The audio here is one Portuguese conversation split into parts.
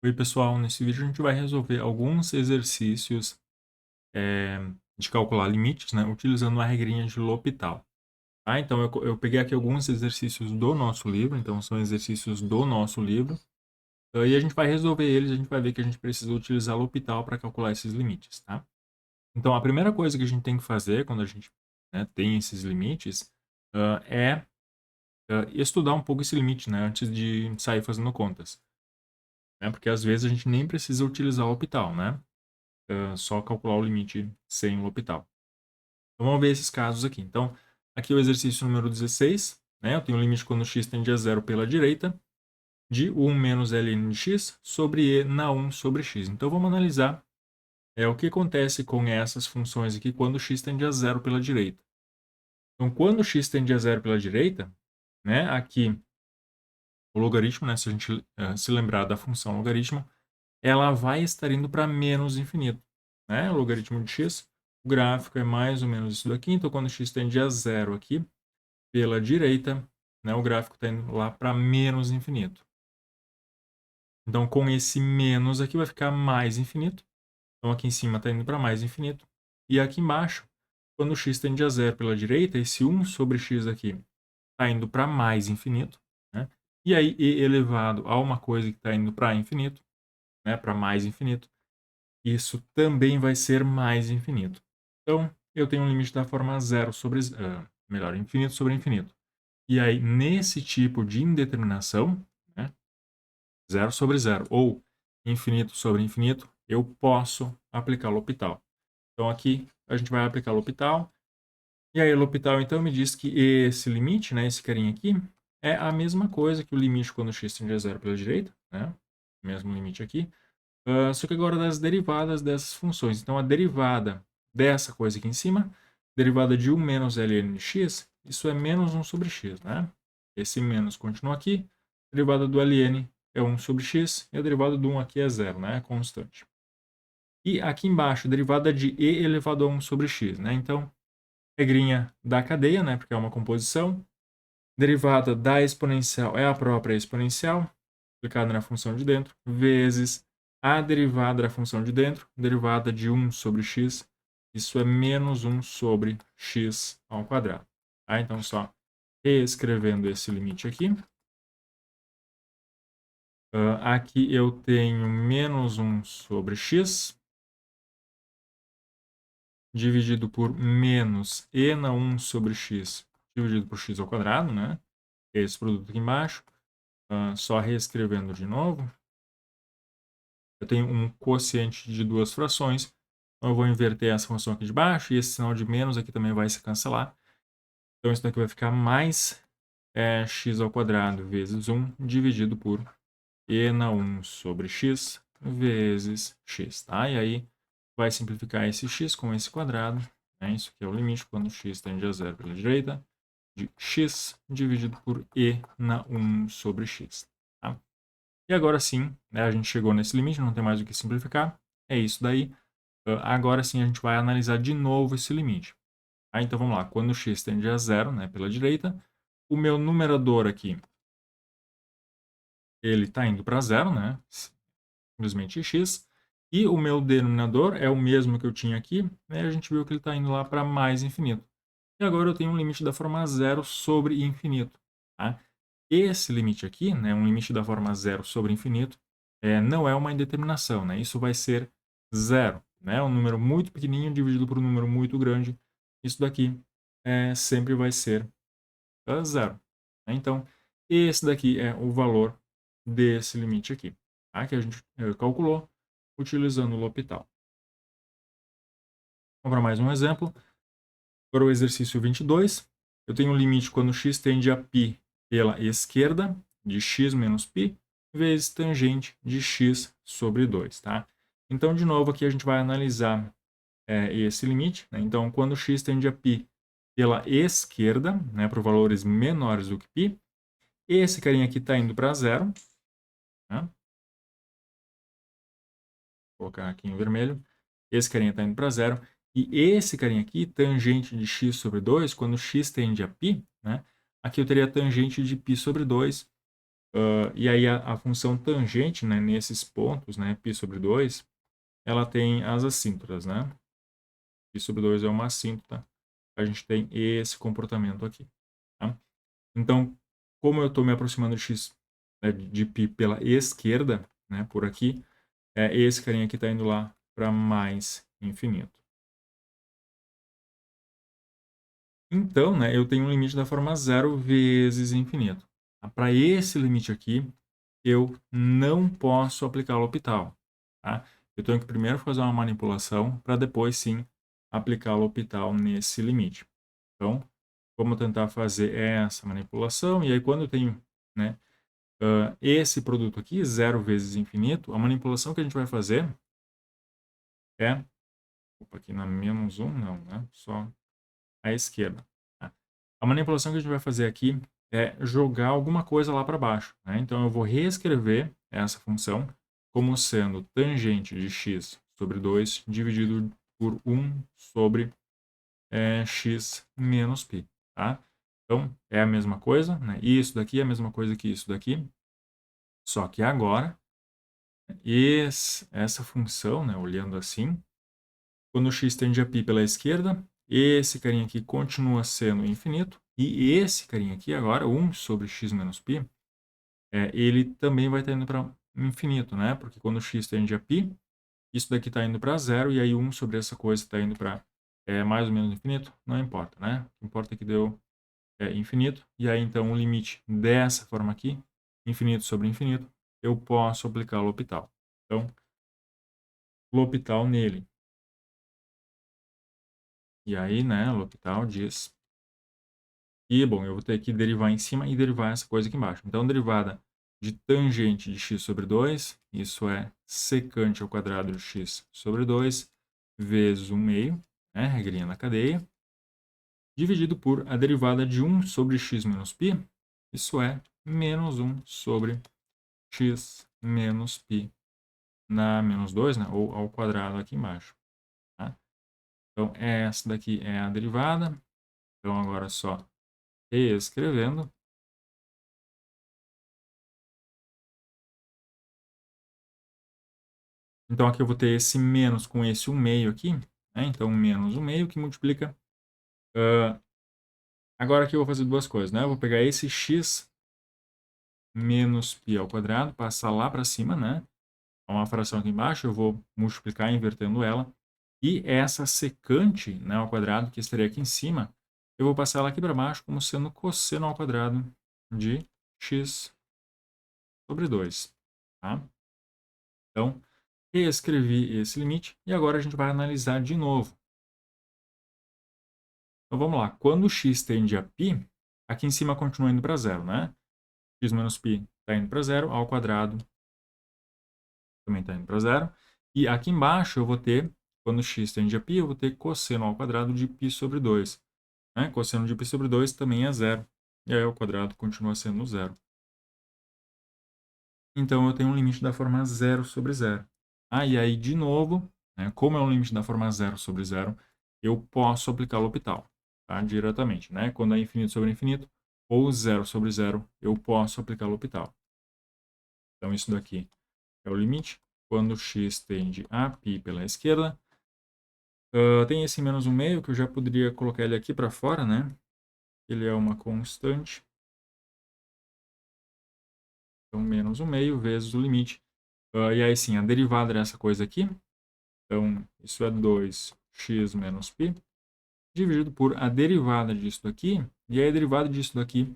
Oi, pessoal. Nesse vídeo a gente vai resolver alguns exercícios de calcular limites, né, utilizando uma regrinha de L'Hopital. Tá? Então, eu peguei aqui alguns exercícios do nosso livro, então são exercícios do nosso livro. E a gente vai resolver eles, a gente vai ver que a gente precisa utilizar L'Hopital para calcular esses limites. Tá? Então, a primeira coisa que a gente tem que fazer quando a gente, né, tem esses limites é estudar um pouco esse limite, né, antes de sair fazendo contas. Né? Porque às vezes a gente nem precisa utilizar o L'Hopital, né? Só calcular o limite sem o L'Hopital. Então, vamos ver esses casos aqui. Então, aqui é o exercício número 16, né? Eu tenho o limite quando x tende a zero pela direita, de 1 menos ln de x sobre e na 1 sobre x. Então, vamos analisar o que acontece com essas funções aqui quando x tende a zero pela direita. Então, quando x tende a zero pela direita, né? Aqui, o logaritmo, né? Se a gente se lembrar da função logaritmo, ela vai estar indo para menos infinito. Né? O logaritmo de x, o gráfico é mais ou menos isso daqui. Então, quando x tende a zero aqui, pela direita, né, o gráfico está indo lá para menos infinito. Então, com esse menos aqui vai ficar mais infinito. Então, aqui em cima está indo para mais infinito. E aqui embaixo, quando x tende a zero pela direita, esse 1 sobre x aqui está indo para mais infinito. Né? E aí, e elevado a uma coisa que está indo para infinito, né, para mais infinito, isso também vai ser mais infinito. Então, eu tenho um limite da forma zero sobre, melhor, infinito sobre infinito. E aí, nesse tipo de indeterminação, né, zero sobre zero ou infinito sobre infinito, eu posso aplicar L'Hopital. Então, aqui a gente vai aplicar L'Hopital. E aí, L'Hopital, então, me diz que esse limite, né, esse carinha aqui, é a mesma coisa que o limite quando x tende a zero pela direita, né, mesmo limite aqui, só que agora das derivadas dessas funções. Então, a derivada dessa coisa aqui em cima, derivada de 1 menos ln de x, isso é menos 1 sobre x, né? Esse menos continua aqui. A derivada do ln é 1 sobre x, e a derivada do 1 aqui é zero, né? É constante. E aqui embaixo, a derivada de e elevado a 1 sobre x, né? Então, regrinha da cadeia, né? Porque é uma composição. Derivada da exponencial é a própria exponencial, aplicada na função de dentro, vezes a derivada da função de dentro, derivada de 1 sobre x, isso é menos 1 sobre x ao quadrado. Tá? Então, só reescrevendo esse limite aqui. Aqui eu tenho menos 1 sobre x, dividido por menos e na 1 sobre x, dividido por x ao quadrado, né? Esse produto aqui embaixo. Só reescrevendo de novo. Eu tenho um quociente de duas frações. Então, eu vou inverter essa função aqui de baixo. E esse sinal de menos aqui também vai se cancelar. Então, isso daqui vai ficar mais x ao quadrado vezes 1 dividido por e na 1 sobre x vezes x. Tá? E aí, vai simplificar esse x com esse quadrado. Né? Isso aqui é o limite quando x tende a zero pela direita. De x dividido por e na 1 sobre x. Tá? E agora sim, né, a gente chegou nesse limite, não tem mais o que simplificar. É isso daí. Agora sim a gente vai analisar de novo esse limite. Então vamos lá, quando x tende a zero, né, pela direita, o meu numerador aqui, ele está indo para zero, né, simplesmente x, e o meu denominador é o mesmo que eu tinha aqui, né, a gente viu que ele está indo lá para mais infinito. E agora eu tenho um limite da forma zero sobre infinito. Tá? Esse limite aqui, né, um limite da forma zero sobre infinito, não é uma indeterminação. Né? Isso vai ser zero. Né? Um número muito pequenininho dividido por um número muito grande. Isso daqui sempre vai ser zero. Né? Então, esse daqui é o valor desse limite aqui, tá? Que a gente calculou utilizando o L'Hopital. Vamos para mais um exemplo. Para o exercício 22, eu tenho um limite quando x tende a π pela esquerda, de x menos π, vezes tangente de x sobre 2. Tá? Então, de novo, aqui a gente vai analisar esse limite. Né? Então, quando x tende a π pela esquerda, né, para valores menores do que π, esse carinha aqui está indo para zero. Né? Vou colocar aqui em vermelho. Esse carinha está indo para zero. E esse carinha aqui, tangente de x sobre 2, quando x tende a π, né, aqui eu teria tangente de π sobre 2, E aí a função tangente, né, nesses pontos, né, π sobre 2, ela tem as assíntotas, né? Π sobre 2 é uma assíntota, a gente tem esse comportamento aqui. Tá? Então, como eu estou me aproximando de x, né, de π pela esquerda, né, por aqui, esse carinha aqui está indo lá para mais infinito. Então, né, eu tenho um limite da forma 0 vezes infinito. Para esse limite aqui, eu não posso aplicar o L'Hopital. Tá? Eu tenho que primeiro fazer uma manipulação para depois sim aplicar o L'Hopital nesse limite. Então, vamos tentar fazer essa manipulação. E aí, quando eu tenho, né, esse produto aqui, 0 vezes infinito, a manipulação que a gente vai fazer é... Opa, aqui na menos 1, não, né? Só à esquerda. Tá? A manipulação que a gente vai fazer aqui é jogar alguma coisa lá para baixo. Né? Então, eu vou reescrever essa função como sendo tangente de x sobre 2 dividido por 1 sobre x menos π. Tá? Então, é a mesma coisa. Né? Isso daqui é a mesma coisa que isso daqui. Só que agora, essa função, né, olhando assim, quando x tende a π pela esquerda, esse carinha aqui continua sendo infinito. E esse carinha aqui agora, 1 sobre x menos π, ele também vai estar indo para infinito, né? Porque quando x tende a π, isso daqui está indo para zero, e aí 1 sobre essa coisa está indo para mais ou menos infinito, não importa, né? O que importa é que deu infinito, e aí então o limite dessa forma aqui, infinito sobre infinito, eu posso aplicar o L'Hopital. Então, L'Hopital nele. E aí, né, o L'Hopital diz... E, bom, eu vou ter que derivar em cima e derivar essa coisa aqui embaixo. Então, derivada de tangente de x sobre 2, isso é secante ao quadrado de x sobre 2, vezes 1 meio, né, regrinha da cadeia, dividido por a derivada de 1 sobre x menos π, isso é menos 1 sobre x menos π na menos 2, né, ou ao quadrado aqui embaixo. Tá? Então, essa daqui é a derivada. Então, agora só reescrevendo. Então, aqui eu vou ter esse menos com esse 1 meio aqui. Né? Então, menos 1 meio que multiplica. Agora aqui eu vou fazer duas coisas. Né? Eu vou pegar esse x menos π ao quadrado, passar lá para cima, né? Uma fração aqui embaixo, eu vou multiplicar invertendo ela. E essa secante, né, ao quadrado, que estaria aqui em cima, eu vou passar ela aqui para baixo como sendo cosseno ao quadrado de x sobre 2. Tá? Então, reescrevi esse limite e agora a gente vai analisar de novo. Então vamos lá, quando x tende a π, aqui em cima continua indo para zero, né? X menos π está indo para zero, ao quadrado também está indo para zero. E aqui embaixo eu vou ter, quando x tende a π, eu vou ter cosseno ao quadrado de π sobre 2. Né? Cosseno de π sobre 2 também é zero. E aí o quadrado continua sendo zero. Então eu tenho um limite da forma 0 sobre 0. E aí, de novo, né, como é um limite da forma 0 sobre 0, eu posso aplicar o L'Hopital, tá? Diretamente. Né? Quando é infinito sobre infinito, ou 0 sobre 0, eu posso aplicar o L'Hopital. Então isso daqui é o limite. Quando x tende a π pela esquerda, tem esse menos 1 meio, que eu já poderia colocar ele aqui para fora, né? Ele é uma constante. Então, menos 1 meio vezes o limite. E aí sim, a derivada dessa coisa aqui. Então, isso é 2x menos π, dividido por a derivada disso daqui. E aí a derivada disso daqui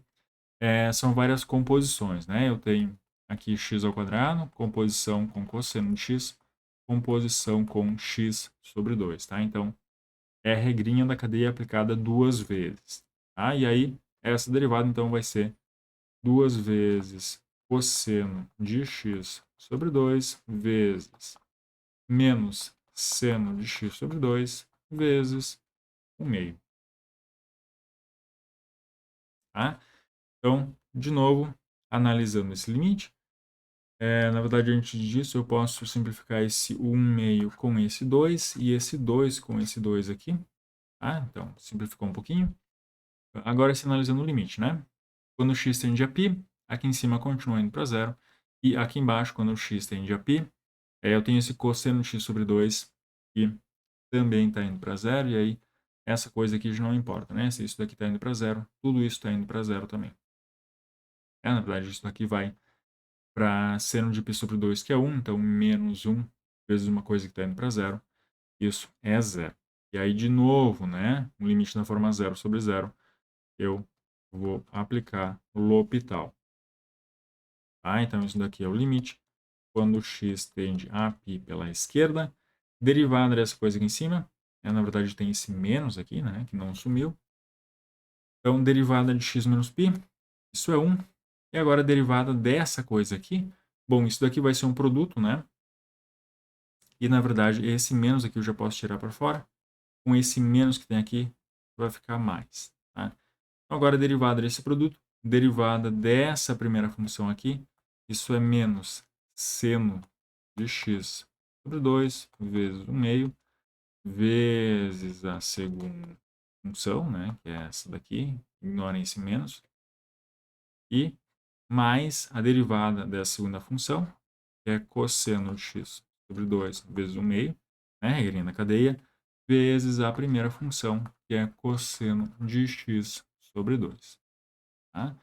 são várias composições, né? Eu tenho aqui x ao quadrado, composição com cosseno de x, composição com x sobre 2, tá? Então, é a regrinha da cadeia aplicada duas vezes, tá? E aí, essa derivada, então, vai ser 2 vezes cosseno de x sobre 2 vezes menos seno de x sobre 2 vezes 1 meio. Tá? Então, de novo, analisando esse limite, na verdade, antes disso, eu posso simplificar esse 1 meio com esse 2 e esse 2 com esse 2 aqui. Tá? Então, simplificou um pouquinho. Agora, se analisando o limite, né? Quando x tende a π, aqui em cima continua indo para zero, e aqui embaixo, quando o x tende a π, eu tenho esse cosseno de x sobre 2, que também está indo para zero, e aí essa coisa aqui já não importa, né? Se isso daqui está indo para zero, tudo isso está indo para zero também. Na verdade, isso daqui vai para seno de π sobre 2, que é 1, então menos 1 vezes uma coisa que está indo para zero, isso é zero. E aí, de novo, né, um limite na forma zero sobre zero, eu vou aplicar L'Hopital. Tá? Então, isso daqui é o limite quando x tende a π pela esquerda. Derivada dessa coisa aqui em cima, na verdade tem esse menos aqui, né, que não sumiu. Então, derivada de x menos π, isso é 1. E agora a derivada dessa coisa aqui, bom, isso daqui vai ser um produto, né? E, na verdade, esse menos aqui eu já posso tirar para fora. Com esse menos que tem aqui, vai ficar mais. Tá? Então, agora a derivada desse produto, derivada dessa primeira função aqui, isso é menos seno de x sobre 2 vezes 1 meio, vezes a segunda função, né, que é essa daqui, ignorem esse menos, e mais a derivada dessa segunda função, que é cosseno de x sobre 2 vezes 1 meio, né, regrinha da cadeia, vezes a primeira função, que é cosseno de x sobre 2. Tá?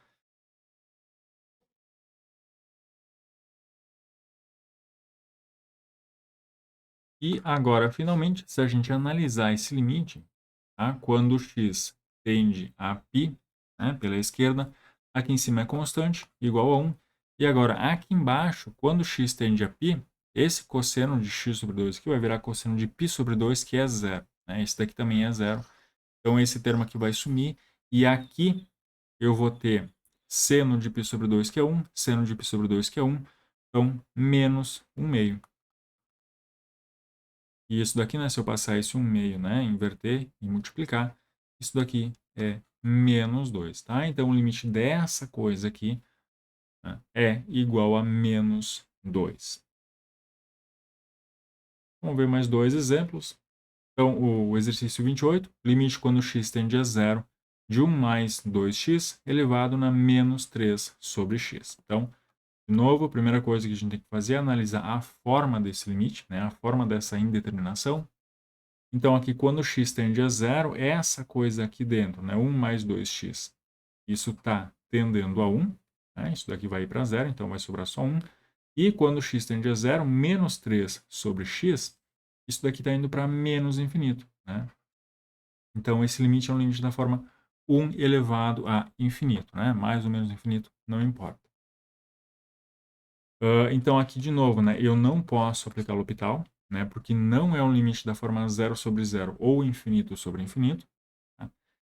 E agora, finalmente, se a gente analisar esse limite, tá? Quando x tende a π, né, pela esquerda, aqui em cima é constante, igual a 1. E agora, aqui embaixo, quando x tende a π, esse cosseno de x sobre 2 aqui vai virar cosseno de π sobre 2, que é zero. Né? Esse daqui também é zero. Então, esse termo aqui vai sumir. E aqui eu vou ter seno de π sobre 2, que é 1, seno de π sobre 2, que é 1. Então, menos 1 meio. E isso daqui, né, se eu passar esse 1 meio, né, inverter e multiplicar, isso daqui é menos 2, tá? Então, o limite dessa coisa aqui, né, é igual a menos 2. Vamos ver mais dois exemplos. Então, o exercício 28, limite quando x tende a zero de 1 mais 2x elevado na menos 3 sobre x. Então, de novo, a primeira coisa que a gente tem que fazer é analisar a forma desse limite, né, a forma dessa indeterminação. Então, aqui, quando x tende a zero, essa coisa aqui dentro, né, 1 mais 2x, isso está tendendo a 1. Né, isso daqui vai ir para zero, então vai sobrar só 1. E quando x tende a zero, menos 3 sobre x, isso daqui está indo para menos infinito. Né? Então, esse limite é um limite da forma 1 elevado a infinito. Né? Mais ou menos infinito, não importa. Então, aqui de novo, né, eu não posso aplicar L'Hopital, né, porque não é um limite da forma 0 sobre 0 ou infinito sobre infinito. Tá?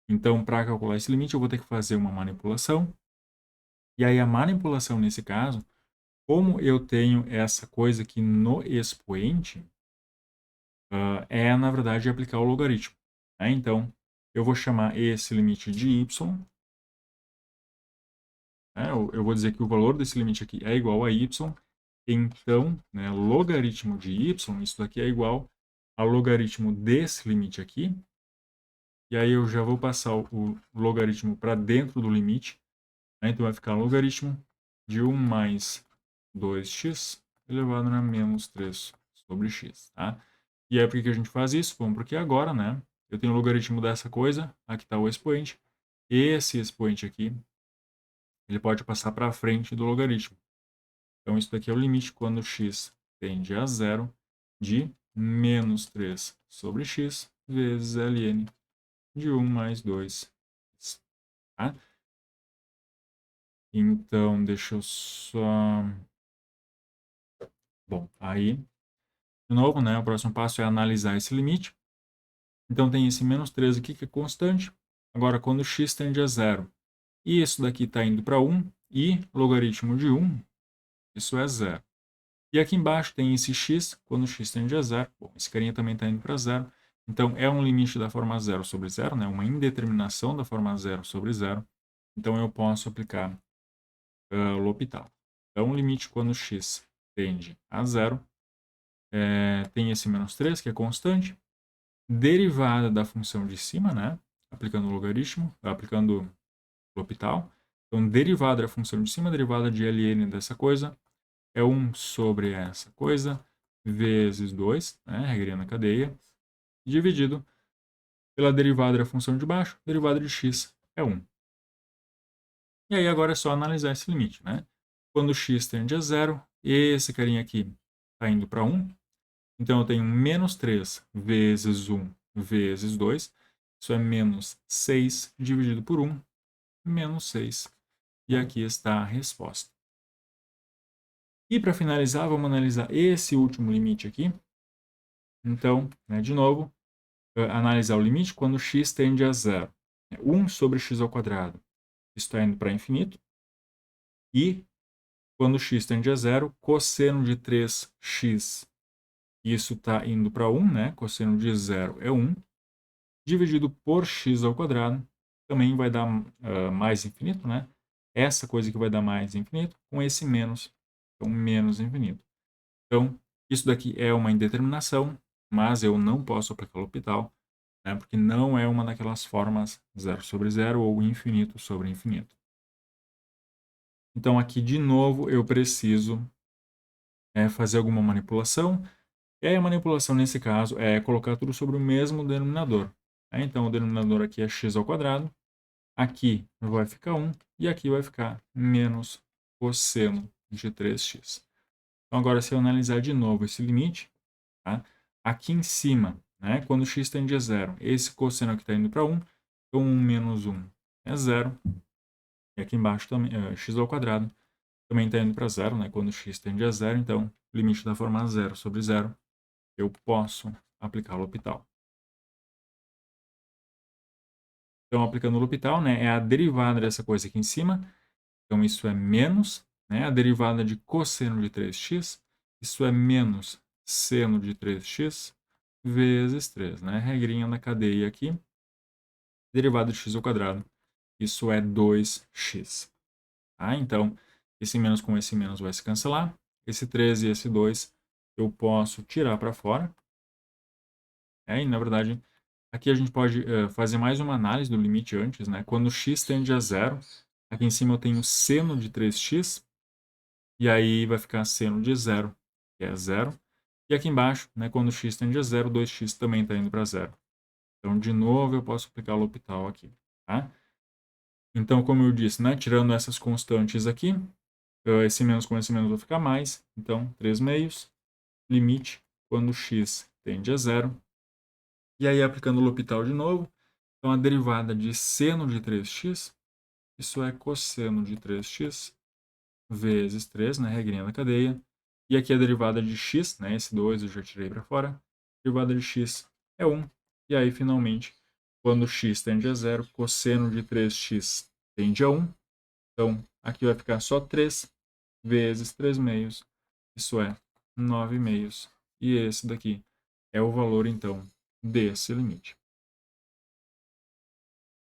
Então, para calcular esse limite, eu vou ter que fazer uma manipulação. E aí, a manipulação, nesse caso, como eu tenho essa coisa aqui no expoente, na verdade, aplicar o logaritmo. Né? Então, eu vou chamar esse limite de y. Né? Eu vou dizer que o valor desse limite aqui é igual a y. Então, né, logaritmo de y, isso daqui é igual ao logaritmo desse limite aqui. E aí eu já vou passar o logaritmo para dentro do limite. Né? Então vai ficar logaritmo de 1 mais 2x elevado a menos 3 sobre x. Tá? E aí por que a gente faz isso? Bom, porque agora, né, eu tenho o logaritmo dessa coisa, aqui está o expoente. Esse expoente aqui, ele pode passar para frente do logaritmo. Então, isso daqui é o limite quando x tende a zero de menos 3 sobre x vezes ln de 1 mais 2. Tá? Então, deixa eu só... Bom, aí, de novo, né, o próximo passo é analisar esse limite. Então, tem esse menos 3 aqui que é constante. Agora, quando x tende a zero e isso daqui está indo para 1 e logaritmo de 1, isso é zero. E aqui embaixo tem esse x, quando x tende a zero. Bom, esse carinha também está indo para zero. Então, é um limite da forma 0 sobre 0, né? Uma indeterminação da forma 0 sobre 0. Então, eu posso aplicar L'Hopital. Então, o limite quando x tende a zero, tem esse menos 3, que é constante. Derivada da função de cima, né? Aplicando o logaritmo, aplicando L'Hopital. Então, derivada da função de cima, derivada de ln dessa coisa, é 1 sobre essa coisa, vezes 2, né, regrinha na cadeia, dividido pela derivada da função de baixo, derivada de x é 1. E aí agora é só analisar esse limite, né? Quando x tende a 0, esse carinha aqui está indo para 1, então eu tenho menos 3 vezes 1 vezes 2, isso é menos 6 dividido por 1, menos 6. E aqui está a resposta. E para finalizar, vamos analisar esse último limite aqui. Então, né, de novo, analisar o limite quando x tende a 0. 1 sobre x ao quadrado está indo para infinito. E quando x tende a 0, cosseno de 3x, isso está indo para 1, né? Cosseno de 0 é 1, dividido por x ao quadrado, também vai dar mais infinito, né? Essa coisa que vai dar mais infinito, com esse menos, então menos infinito. Então, isso daqui é uma indeterminação, mas eu não posso aplicar o L'Hopital, né? Porque não é uma daquelas formas 0 sobre 0 ou infinito sobre infinito. Então, aqui, de novo, eu preciso fazer alguma manipulação. E aí a manipulação, nesse caso, é colocar tudo sobre o mesmo denominador. Então, o denominador aqui é x ao quadrado. Aqui vai ficar 1 e aqui vai ficar menos cosseno de 3x. Então, agora, se eu analisar de novo esse limite, tá? Aqui em cima, né, quando x tende a 0, esse cosseno aqui está indo para 1, então 1 menos 1 é 0. E aqui embaixo também, x ao quadrado também está indo para 0, né, quando x tende a 0, então o limite da forma 0 sobre 0, eu posso aplicar o L'Hopital. Então, aplicando o L'Hopital, né, é a derivada dessa coisa aqui em cima. Então, isso é menos, né, a derivada de cosseno de 3x. Isso é menos seno de 3x vezes 3. Né? Regrinha na cadeia aqui. Derivada de x ao quadrado. Isso é 2x. Tá? Então, esse menos com esse menos vai se cancelar. Esse 3 e esse 2 eu posso tirar para fora. E, na verdade, aqui a gente pode fazer mais uma análise do limite antes, né? Quando x tende a 0, aqui em cima eu tenho seno de 3x, e aí vai ficar seno de 0, que é 0. E aqui embaixo, né, quando x tende a 0, 2x também está indo para 0. Então, de novo, eu posso aplicar o L'Hopital aqui. Tá? Então, como eu disse, né, tirando essas constantes aqui, esse menos com esse menos vai ficar mais. Então, 3 meios, limite quando x tende a 0. E aí, aplicando o L'Hopital de novo, então a derivada de seno de 3x, isso é cosseno de 3x vezes 3, né, regrinha da cadeia. E aqui a derivada de x, né, esse 2 eu já tirei para fora. A derivada de x é 1. E aí, finalmente, quando x tende a 0, cosseno de 3x tende a 1. Então, aqui vai ficar só 3 vezes 3 meios, isso é 9 meios. E esse daqui é o valor, então, desse limite.